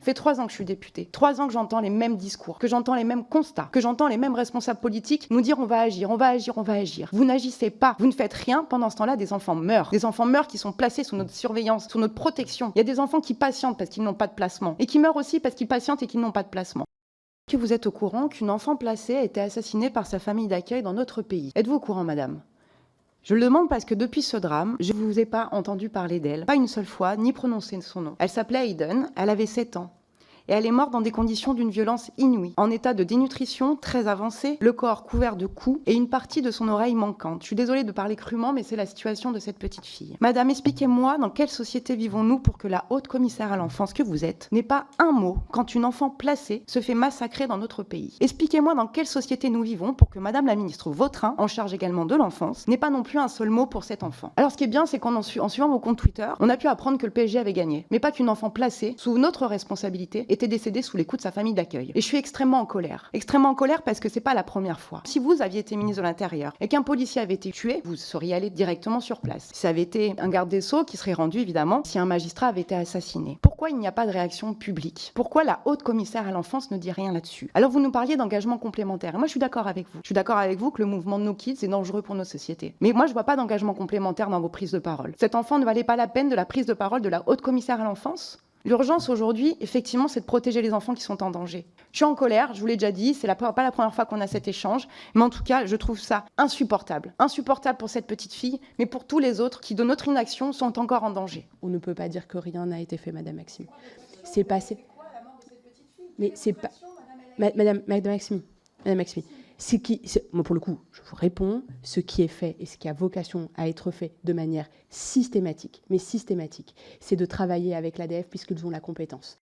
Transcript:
fait 3 ans que je suis députée, 3 ans que j'entends les mêmes discours, que j'entends les mêmes constats, que j'entends les mêmes responsables politiques nous dire on va agir, on va agir, on va agir. Vous n'agissez pas, vous ne faites rien, pendant ce temps-là, des enfants meurent. Des enfants meurent qui sont placés sous notre surveillance, sous notre protection. Il y a des enfants qui patientent parce qu'ils n'ont pas de placement, et qui meurent aussi parce qu'ils patientent et qu'ils n'ont pas de placement. Que vous êtes au courant qu'une enfant placée a été assassinée par sa famille d'accueil dans notre pays? Êtes-vous au courant, madame? Je le demande parce que depuis ce drame, je ne vous ai pas entendu parler d'elle, pas une seule fois, ni prononcer son nom. Elle s'appelait Aiden, elle avait 7 ans. Et elle est morte dans des conditions d'une violence inouïe, en état de dénutrition très avancé, le corps couvert de coups et une partie de son oreille manquante. Je suis désolée de parler crûment, mais c'est la situation de cette petite fille. Madame, expliquez-moi dans quelle société vivons-nous pour que la haute commissaire à l'enfance que vous êtes n'ait pas un mot quand une enfant placée se fait massacrer dans notre pays. Expliquez-moi dans quelle société nous vivons pour que madame la ministre Vautrin, en charge également de l'enfance, n'ait pas non plus un seul mot pour cet enfant. Alors ce qui est bien, c'est qu'en suivant vos comptes Twitter, on a pu apprendre que le PSG avait gagné, mais pas qu'une enfant placée, sous notre responsabilité, était décédée sous les coups de sa famille d'accueil. Et je suis extrêmement en colère. Extrêmement en colère parce que c'est pas la première fois. Si vous aviez été ministre de l'Intérieur et qu'un policier avait été tué, vous seriez allé directement sur place. Si ça avait été un garde des Sceaux qui serait rendu, évidemment, si un magistrat avait été assassiné. Pourquoi il n'y a pas de réaction publique? Pourquoi la haute commissaire à l'enfance ne dit rien là-dessus? Alors vous nous parliez d'engagement complémentaire. Et moi je suis d'accord avec vous. Je suis d'accord avec vous que le mouvement de No Kids est dangereux pour nos sociétés. Mais moi je vois pas d'engagement complémentaire dans vos prises de parole. Cet enfant ne valait pas la peine de la prise de parole de la haute commissaire à l'enfance? L'urgence aujourd'hui, effectivement, c'est de protéger les enfants qui sont en danger. Je suis en colère, je vous l'ai déjà dit, c'est pas la première fois qu'on a cet échange, mais en tout cas, je trouve ça insupportable. Insupportable pour cette petite fille, mais pour tous les autres qui, de notre inaction, sont encore en danger. On ne peut pas dire que rien n'a été fait, Madame Maxime. C'est passé. Mais c'est pas... Madame Maxime, moi, pour le coup, je vous réponds, ce qui est fait et ce qui a vocation à être fait de manière systématique, c'est de travailler avec l'ADF puisqu'ils ont la compétence.